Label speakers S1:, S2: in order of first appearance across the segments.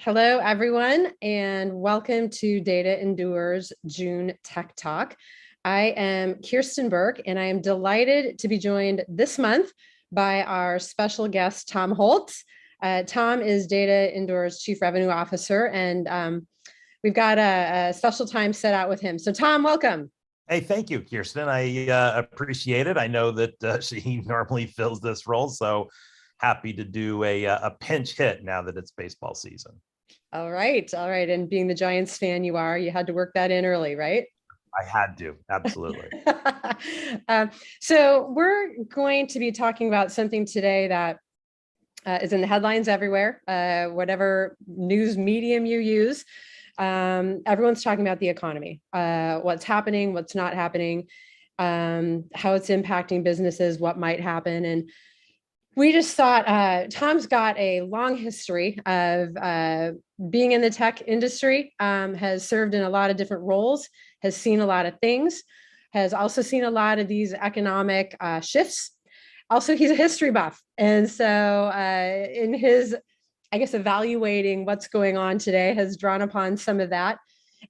S1: Hello, everyone, and welcome to DataEndure's June Tech Talk. I am Kirsten Burke, and I am delighted to be joined this month by our special guest, Tom Holt. Tom is DataEndure's Chief Revenue Officer, and we've got a special time set out with him. So, Tom, welcome.
S2: Hey, thank you, Kirsten. I appreciate it. I know that she normally fills this role, so happy to do a pinch hit now that it's baseball season.
S1: All right. And being the Giants fan you are, you had to work that in early, right?
S2: I had to, absolutely.
S1: So we're going to be talking about something today that is in the headlines everywhere, whatever news medium you use. Everyone's talking about the economy, what's happening, what's not happening, how it's impacting businesses, what might happen. And we just thought Tom's got a long history of being in the tech industry, has served in a lot of different roles, has seen a lot of things, has also seen a lot of these economic shifts. Also, he's a history buff. And so in his, I guess, evaluating what's going on today has drawn upon some of that.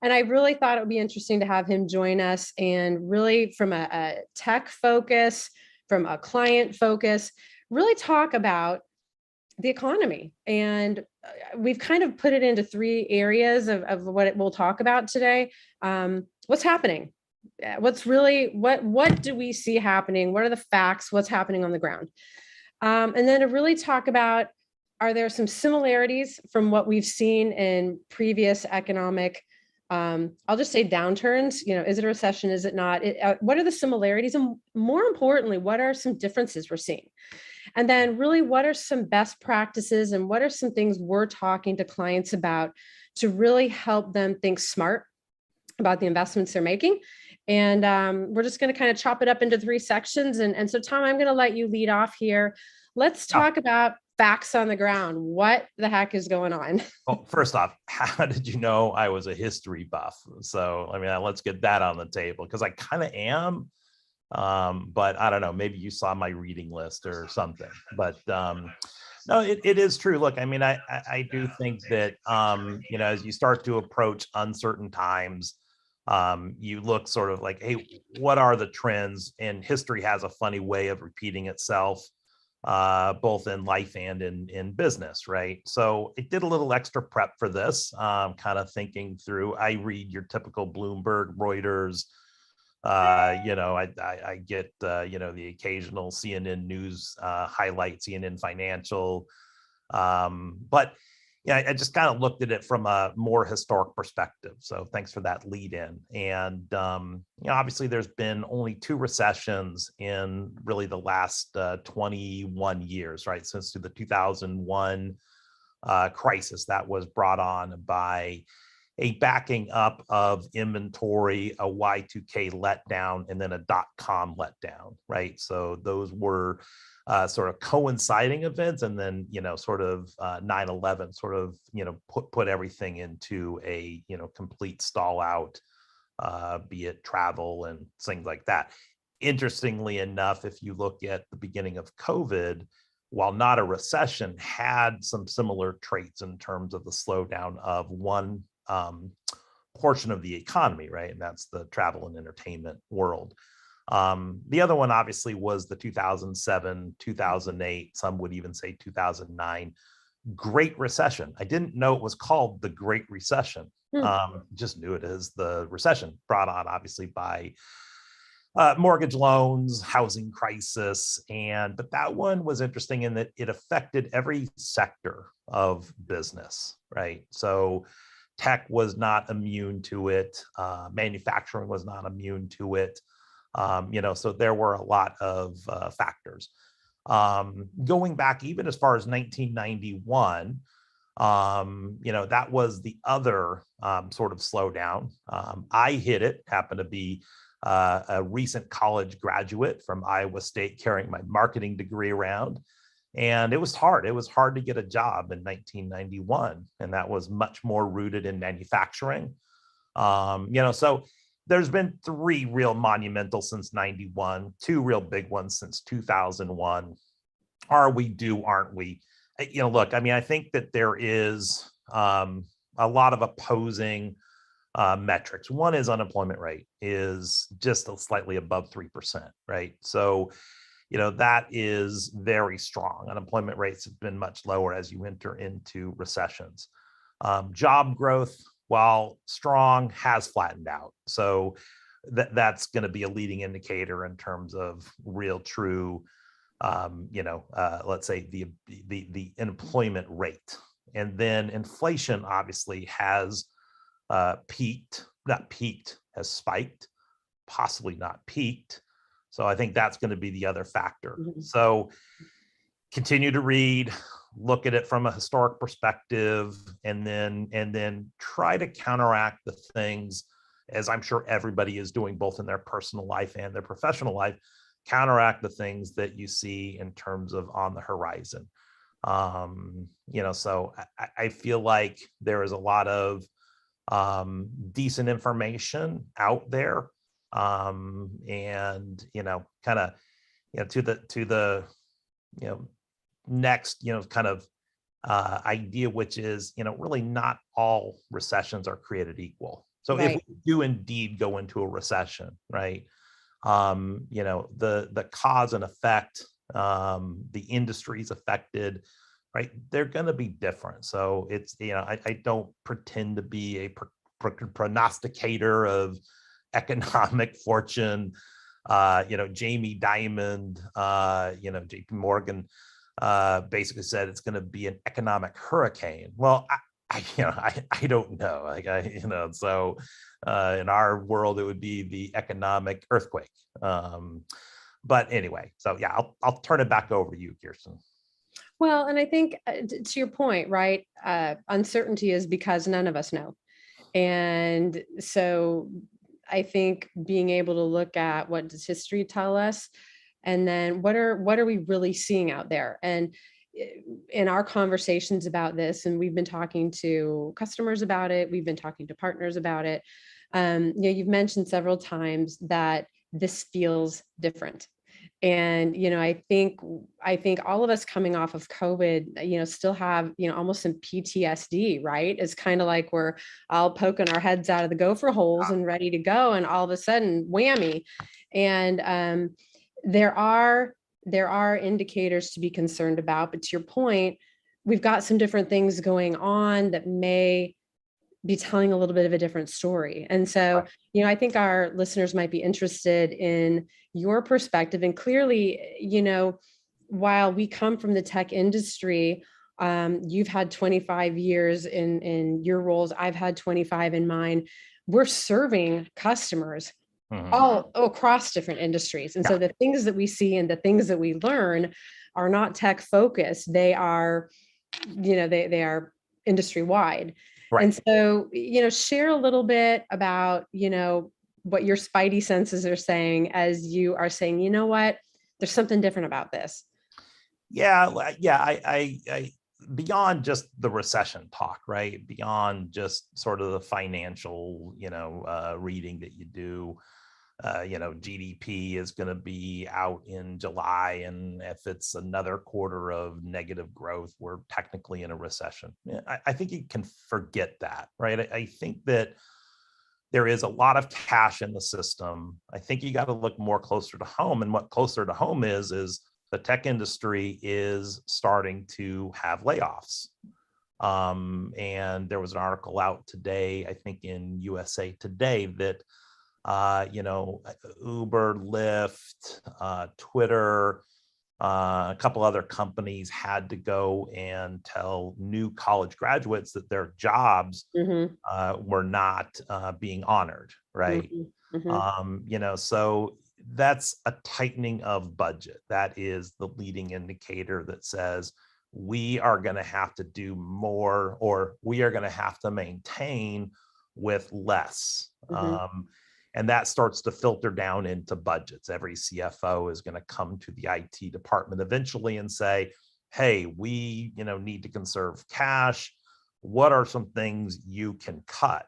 S1: And I really thought it would be interesting to have him join us and really from a tech focus, from a client focus, really talk about the economy. And we've kind of put it into three areas of what we'll talk about today. What's happening? What do we see happening? What are the facts? What's happening on the ground? And then to really talk about, are there some similarities from what we've seen in previous economic, I'll just say downturns? Is it a recession? Is it not? What are the similarities? And more importantly, what are some differences we're seeing? And then really, what are some best practices and what are some things we're talking to clients about to really help them think smart about the investments they're making? And we're just going to kind of chop it up into three sections. And so, Tom, I'm going to let you lead off here. Let's talk about facts on the ground. What the heck is going on?
S2: Well, first off, how did you know I was a history buff? So, I mean, let's get that on the table because I kind of am. But I don't know, maybe you saw my reading list or something, but no, it is true. Look, I mean, I do think that, as you start to approach uncertain times, you look sort of like, hey, what are the trends? And history has a funny way of repeating itself, both in life and in business, right? So I did a little extra prep for this, kind of thinking through. I read your typical Bloomberg, Reuters, I get, the occasional CNN news highlight, CNN financial. But I just kind of looked at it from a more historic perspective. So thanks for that lead in. And, obviously there's been only two recessions in really the last 21 years, right? Since the 2001 crisis that was brought on by a backing up of inventory, a Y2K letdown, and then a .com letdown, right? So those were sort of coinciding events, and then sort of 9/11 sort of put everything into a complete stall out, be it travel and things like that. Interestingly enough, if you look at the beginning of COVID, while not a recession, had some similar traits in terms of the slowdown of one portion of the economy, right? And that's the travel and entertainment world. The other one obviously was the 2007, 2008, some would even say 2009 Great Recession. I didn't know it was called the Great Recession. Just knew it as the recession brought on obviously by mortgage loans, housing crisis. But that one was interesting in that it affected every sector of business, right? So tech was not immune to it. Manufacturing was not immune to it. So there were a lot of factors. Going back even as far as 1991, that was the other sort of slowdown. I hit it, happened to be a recent college graduate from Iowa State carrying my marketing degree around. And it was hard. It was hard to get a job in 1991. And that was much more rooted in manufacturing. So there's been three real monumental since 91, two real big ones since 2001. Are we due, aren't we? Look, I mean, I think that there is a lot of opposing metrics. One is unemployment rate is just slightly above 3%, right? So, that is very strong. Unemployment rates have been much lower as you enter into recessions. Job growth, while strong, has flattened out. So that's going to be a leading indicator in terms of real, true, let's say the employment rate. And then inflation obviously has has spiked, possibly not peaked. So I think that's going to be the other factor.
S1: Mhm.
S2: So continue to read, look at it from a historic perspective, and then try to counteract the things, as I'm sure everybody is doing both in their personal life and their professional life, counteract the things that you see in terms of on the horizon. So I feel like there is a lot of decent information out there, and kind of to the next kind of idea, which is really not all recessions are created equal. So if
S1: Right.
S2: we do indeed go into a recession, right, the cause and effect, the industries affected, right, they're going to be different. So it's I don't pretend to be a prognosticator of economic fortune. Jamie Dimon, JP Morgan, basically said it's going to be an economic hurricane. Well, I don't know. So in our world, it would be the economic earthquake. But anyway, so yeah, I'll turn it back over to you, Kirsten.
S1: Well, and I think to your point, right? Uncertainty is because none of us know. And so I think being able to look at what does history tell us, and then what are we really seeing out there? And in our conversations about this, and we've been talking to customers about it, we've been talking to partners about it. You've mentioned several times that this feels different. And I think all of us coming off of COVID, still have almost some PTSD, right? It's kind of like we're all poking our heads out of the gopher holes and ready to go, and all of a sudden, whammy. And there are indicators to be concerned about, but to your point, we've got some different things going on that may be telling a little bit of a different story. And so, I think our listeners might be interested in your perspective. And clearly, while we come from the tech industry, you've had 25 years in your roles. I've had 25 in mine. We're serving customers all across different industries. And so the things that we see and the things that we learn are not tech focused. They are, they are industry wide.
S2: Right.
S1: And so, share a little bit about, what your spidey senses are saying as you are saying, you know what, there's something different about this.
S2: Yeah. I beyond just the recession talk, right? Beyond just sort of the financial, reading that you do. GDP is going to be out in July, and if it's another quarter of negative growth, we're technically in a recession. I think you can forget that, right? I think that there is a lot of cash in the system. I think you got to look more closer to home, and what closer to home is the tech industry is starting to have layoffs. And there was an article out today, I think in USA Today, that Uber, Lyft, Twitter, a couple other companies had to go and tell new college graduates that their jobs were not being honored, right? So that's a tightening of budget. That is the leading indicator that says we are going to have to do more, or we are going to have to maintain with less. And that starts to filter down into budgets. Every CFO is going to come to the IT department eventually and say, hey, we need to conserve cash. What are some things you can cut?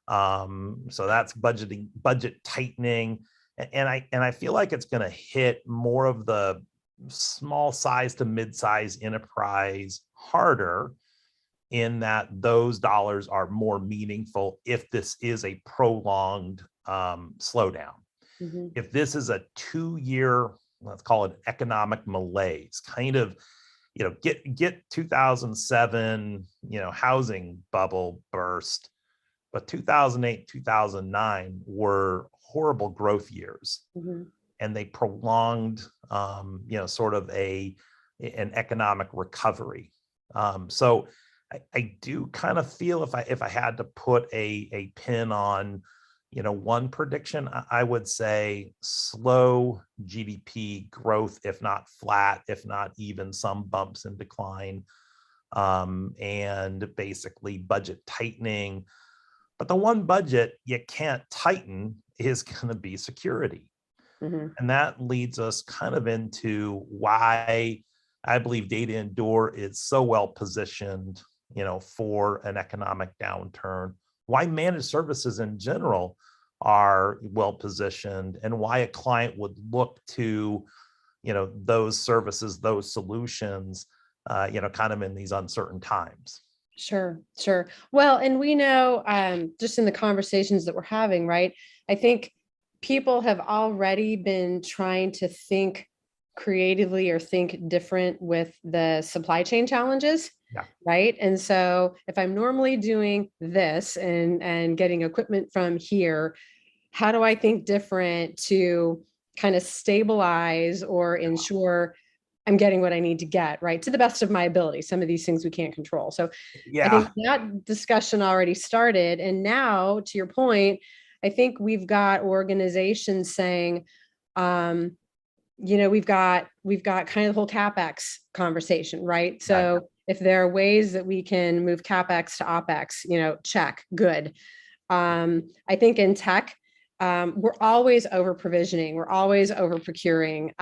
S2: So that's budget tightening. And I feel like it's going to hit more of the small size to mid-size enterprise harder, in that those dollars are more meaningful if this is a prolonged slowdown.
S1: Mhm.
S2: If this is a 2-year, let's call it economic malaise, kind of, get 2007, housing bubble burst, but 2008, 2009 were horrible growth years,
S1: Mhm.
S2: and they prolonged, sort of an economic recovery. So I do kind of feel if I had to put a pin on, one prediction, I would say slow GDP growth, if not flat, if not even some bumps in decline, and basically budget tightening. But the one budget you can't tighten is going to be security.
S1: Mhm.
S2: And that leads us kind of into why I believe DataEndure is so well positioned, for an economic downturn, why managed services in general are well positioned, and why a client would look to, those services, those solutions, kind of in these uncertain times.
S1: Sure, sure. Well, and we know, just in the conversations that we're having, right? I think people have already been trying to think creatively or think different with the supply chain challenges,
S2: Yeah.
S1: right? And so if I'm normally doing this and getting equipment from here, how do I think different to kind of stabilize or ensure I'm getting what I need to get, right? To the best of my ability. Some of these things we can't control. So I think
S2: Yeah.
S1: that discussion already started. And now, to your point, I think we've got organizations saying, um, we've got kind of the whole CapEx conversation, right?
S2: Yeah.
S1: So if there are ways that we can move CapEx to OpEx, check, good. I think in tech, we're always over provisioning, we're always over procuring.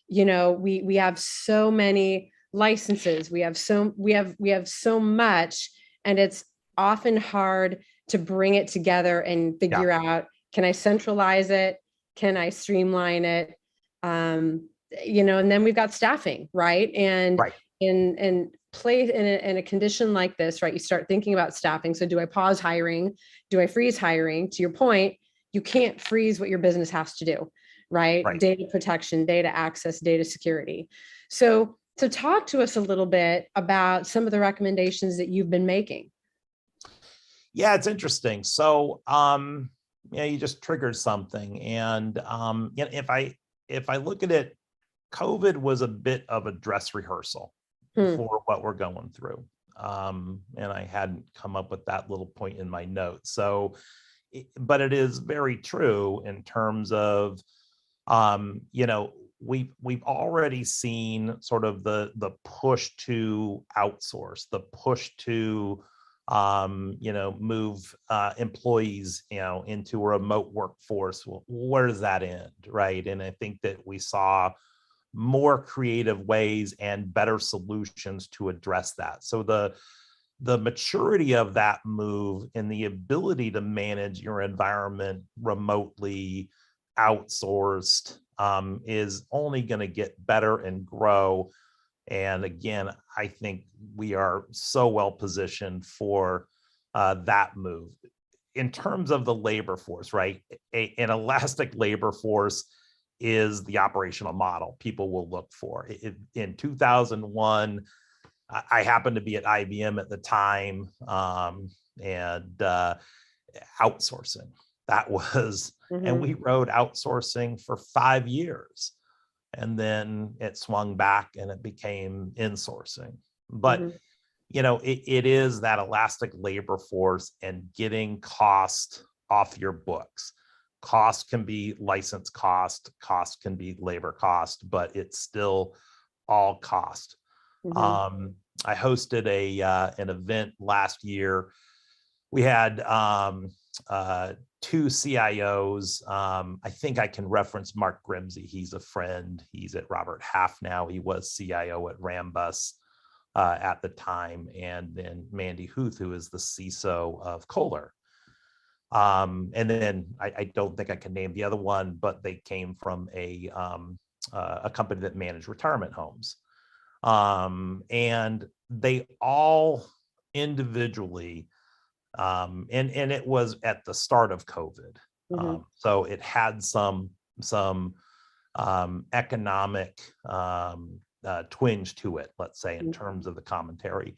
S1: We have so many licenses, we have so much, and it's often hard to bring it together and
S2: Yeah.
S1: figure out, can I centralize it? Can I streamline it? And then we've got staffing, right? And
S2: Right.
S1: in place in a condition like this, right, you start thinking about staffing. So do I pause hiring? Do I freeze hiring? To your point, you can't freeze what your business has to do, right?
S2: Right.
S1: Data protection, data access, data security. So talk to us a little bit about some of the recommendations that you've been making.
S2: Yeah, it's interesting. So, you just triggered something, and if I look at it, COVID was a bit of a dress rehearsal
S1: Hmm.
S2: for what we're going through, and I hadn't come up with that little point in my notes. So, but it is very true in terms of, we've already seen sort of the push to outsource, the push to move employees, into a remote workforce. Well, where does that end, right? And I think that we saw more creative ways and better solutions to address that. So the maturity of that move and the ability to manage your environment remotely, outsourced, is only going to get better and grow. And again, I think we are so well positioned for that move. In terms of the labor force, right? An elastic labor force is the operational model people will look for. In 2001, I happened to be at IBM at the time, and outsourcing. That was, and we rode outsourcing for 5 years. And then it swung back and it became insourcing. But it is that elastic labor force and getting cost off your books. Cost can be license cost can be labor cost, but it's still all cost. I hosted an event last year. We had two CIOs. I think I can reference Mark Grimsey. He's a friend. He's at Robert Half now. He was CIO at Rambus at the time. And then Mandy Huth, who is the CISO of Kohler. And then I don't think I can name the other one, but they came from a company that managed retirement homes. And they all individually, and it was at the start of COVID.
S1: Mhm.
S2: So it had some economic twinge to it, let's say, in
S1: Mm.
S2: terms of the commentary.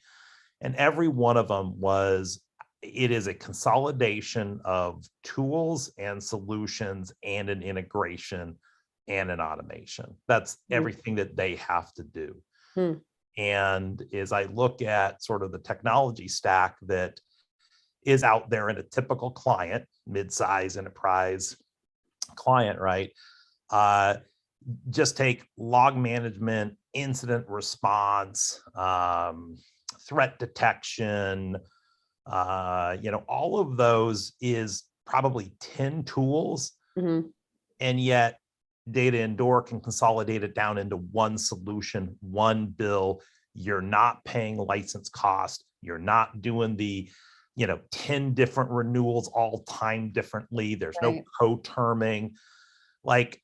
S2: And every one of them was, it is a consolidation of tools and solutions and an integration and an automation. That's
S1: Mm.
S2: everything that they have to do.
S1: Mm.
S2: And as I look at sort of the technology stack that is out there in a typical client, mid-size enterprise client, right? Just take log management, incident response, threat detection, all of those is probably 10 tools.
S1: Mhm.
S2: And yet DataEndure can consolidate it down into one solution, one bill. You're not paying license cost. You're not doing the 10 different renewals all timed differently. There's no
S1: Right.
S2: co-terming. Like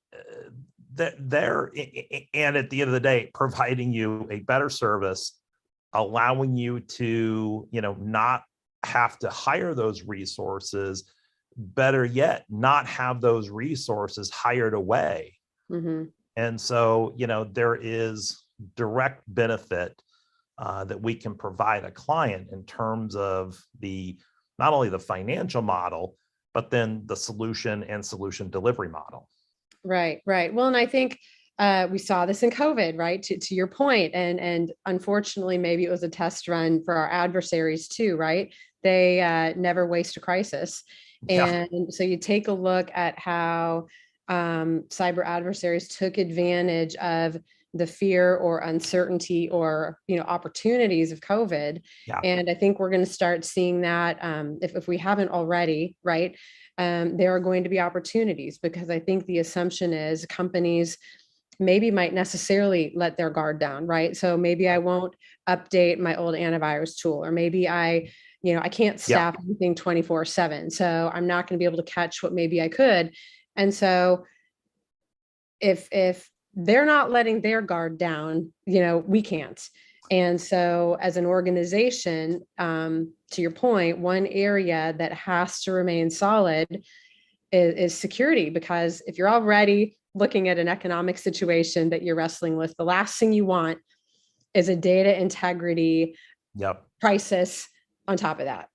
S2: they're, and at the end of the day, providing you a better service, allowing you to, not have to hire those resources, better yet, not have those resources hired away.
S1: Mhm.
S2: And so, there is direct benefit that we can provide a client in terms of not only the financial model, but then the solution and solution delivery model.
S1: Right, right. Well, and I think we saw this in COVID, right? To your point, and unfortunately, maybe it was a test run for our adversaries too, right? They never waste a crisis,
S2: Yeah.
S1: and so you take a look at how cyber adversaries took advantage of the fear or uncertainty or opportunities of COVID,
S2: Yeah.
S1: and I think we're going to start seeing that if we haven't already, right? There are going to be opportunities because I think the assumption is companies maybe might necessarily let their guard down, right? So maybe I won't update my old antivirus tool, or maybe I can't
S2: Yeah.
S1: staff anything 24/7. So I'm not going to be able to catch what maybe I could. And so if they're not letting their guard down, we can't. And so as an organization, to your point, one area that has to remain solid is security, because if you're already looking at an economic situation that you're wrestling with, the last thing you want is a data integrity
S2: Yep.
S1: crisis on top of that.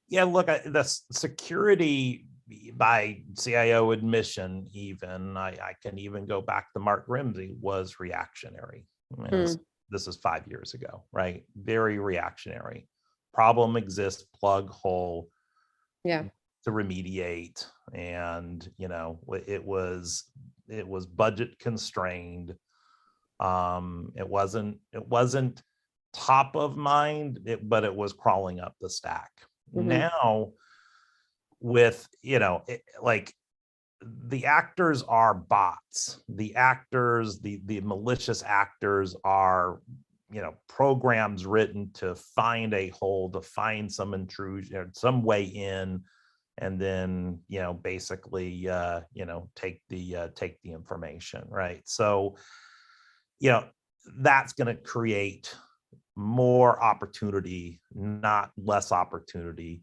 S2: Yeah, look, the security by CIO admission, even I can even go back to Mark Grimsey, was reactionary. I mean, this is 5 years ago, right? Very reactionary. Problem exists, plug hole.
S1: Yeah.
S2: To remediate, and it was budget constrained. It wasn't top of mind, but it was crawling up the stack. Now with like the actors are bots, the actors, the malicious actors are programs written to find a hole, to find some intrusion, some way in, and then basically take the information, right? So that's going to create more opportunity, not less opportunity.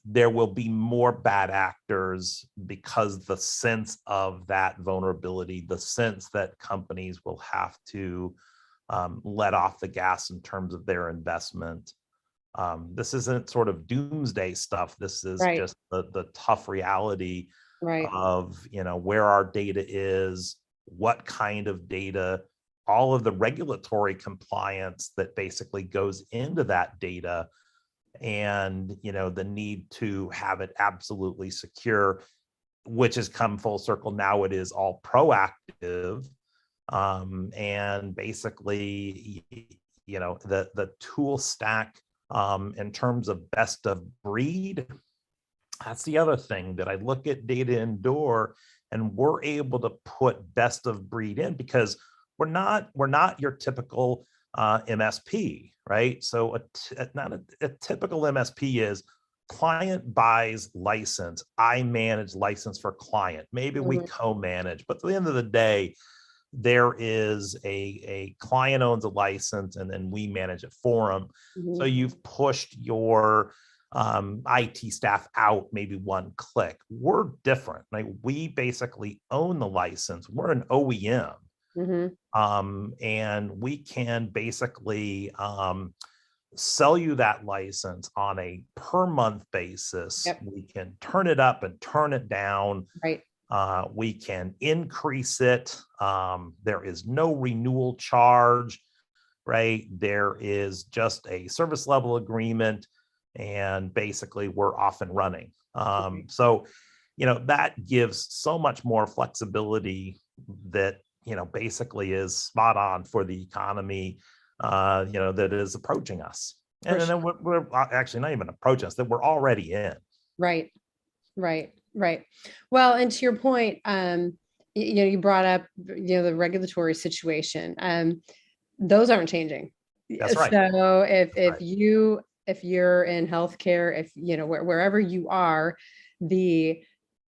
S2: There will be more bad actors because the sense of that vulnerability, the sense that companies will have to let off the gas in terms of their investment. This isn't sort of doomsday stuff. This is
S1: Right.
S2: just the tough reality
S1: Right.
S2: of where our data is, what kind of data, all of the regulatory compliance that basically goes into that data, and the need to have it absolutely secure, which has come full circle. Now it is all proactive, and basically the tool stack in terms of best of breed. That's the other thing that I look at DataEndure, and we're able to put best of breed in because we're not your typical MSP, right? So a typical MSP is client buys license, I manage license for client. Maybe we co-manage, but at the end of the day, there is a client owns a license and then we manage it for them. So you've pushed your IT staff out maybe one click. We're different. Like, we basically own the license. We're an OEM. And we can basically sell you that license on a per month basis. We can turn it up and turn it down. We can increase it. There is no renewal charge, right? There is just a service level agreement, and basically we're off and running. So, that gives so much more flexibility that, basically is spot on for the economy, that is approaching us. And then we're actually not even approaching us, that we're already in.
S1: Right. Well, and to your point, you brought up, the regulatory situation. Those aren't changing.
S2: That's right.
S1: So if you're in healthcare, if wherever you are, the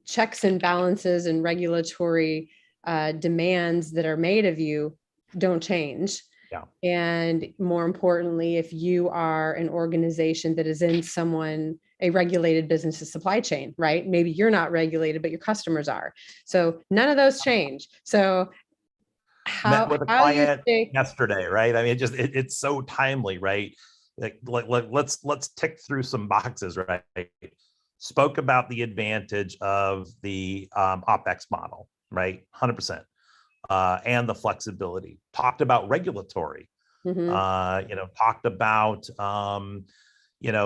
S1: checks and balances and regulatory demands that are made of you don't change. And more importantly, if you are an organization that is in a regulated business's supply chain, right? Maybe you're not regulated, but your customers are. So none of those change. So
S2: met with a client yesterday, right? I mean, it's so timely, right? Like, let's tick through some boxes, right? Spoke about the advantage of the OpEx model, right? 100%. And the flexibility. Talked about regulatory. Talked about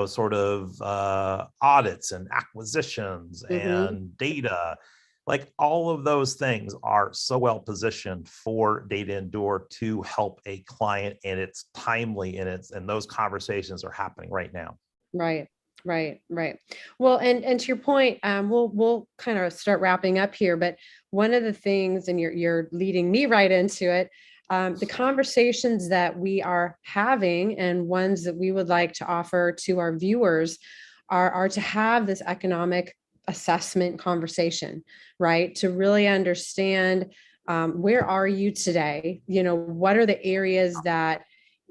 S2: sort of audits and acquisitions and data. Like, all of those things are so well positioned for DataEndure to help a client, and it's timely, and those conversations are happening right now. Right.
S1: Well, and to your point, we'll kind of start wrapping up here, but one of the things, and you're leading me right into it, the conversations that we are having and ones that we would like to offer to our viewers are to have this economic assessment conversation, right? To really understand, where are you today? What are the areas that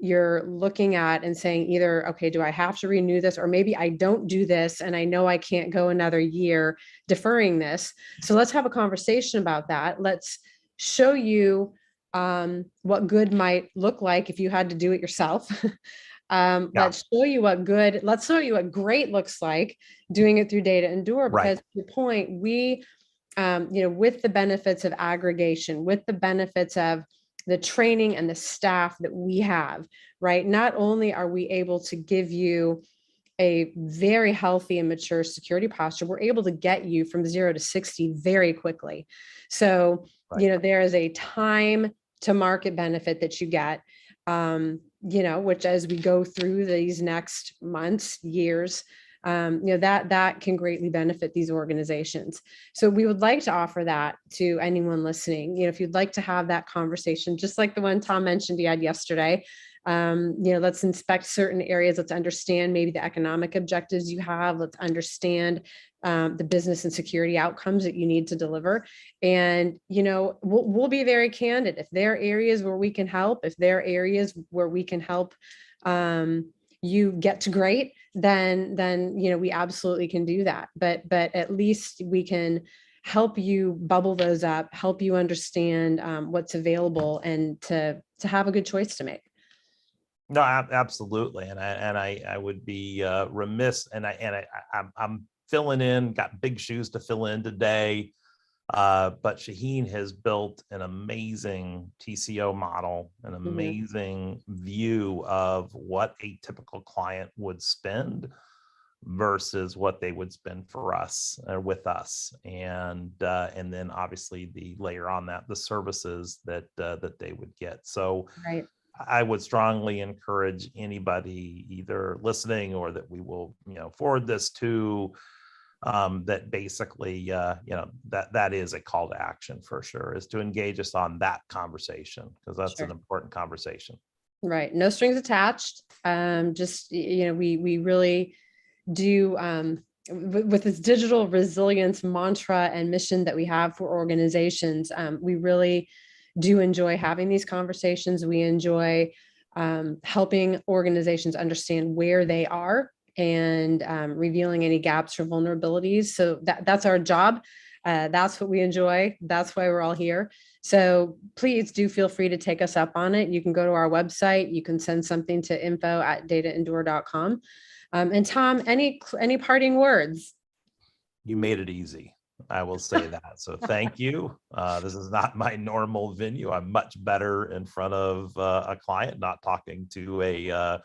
S1: you're looking at and saying either, okay, do I have to renew this? Or maybe I don't do this and I know I can't go another year deferring this. So let's have a conversation about that. Let's show you what good might look like if you had to do it yourself. Let's show you what great looks like doing it through DataEndure, because to your point, we, with the benefits of aggregation, with the benefits of the training and the staff that we have, right? Not only are we able to give you a very healthy and mature security posture, we're able to get you from 0 to 60 very quickly. So, there is a time to market benefit that you get, which as we go through these next months, years, that can greatly benefit these organizations. So we would like to offer that to anyone listening. If you'd like to have that conversation, just like the one Tom mentioned he had yesterday, let's inspect certain areas. Let's understand maybe the economic objectives you have. Let's understand the business and security outcomes that you need to deliver. And, we'll be very candid. If there are areas where we can help, you get to great, then we absolutely can do that. But at least we can help you bubble those up, help you understand what's available, and to have a good choice to make.
S2: No, absolutely, and I would be remiss, and I'm filling in. Got big shoes to fill in today. But Shaheen has built an amazing TCO model, an amazing view of what a typical client would spend versus what they would spend for us or with us, and then obviously the layer on that the services that they would get. So I would strongly encourage anybody either listening or that we will forward this to, that basically, that is a call to action for sure, is to engage us on that conversation, because that's an important conversation.
S1: Right. No strings attached. Just, we really do, with this digital resilience mantra and mission that we have for organizations, we really do enjoy having these conversations. We enjoy helping organizations understand where they are and revealing any gaps or vulnerabilities. So that's our job. That's what we enjoy. That's why we're all here. So please do feel free to take us up on it. You can go to our website. You can send something to info@dataendure.com. And Tom, any parting words?
S2: You made it easy. I will say that. So thank you. This is not my normal venue. I'm much better in front of a client, not talking to a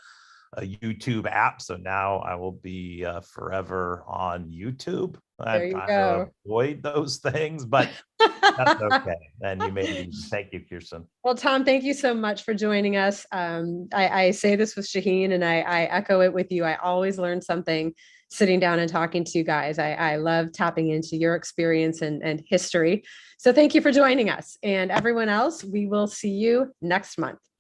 S2: YouTube app. So now I will be forever on YouTube. I'm
S1: There you
S2: trying to
S1: go.
S2: avoid those things, but that's okay. And you made it easy. Thank you, Kirsten.
S1: Well, Tom, thank you so much for joining us. I say this with Shaheen, and I echo it with you. I always learn something sitting down and talking to you guys. I love tapping into your experience and history. So thank you for joining us. And everyone else, we will see you next month.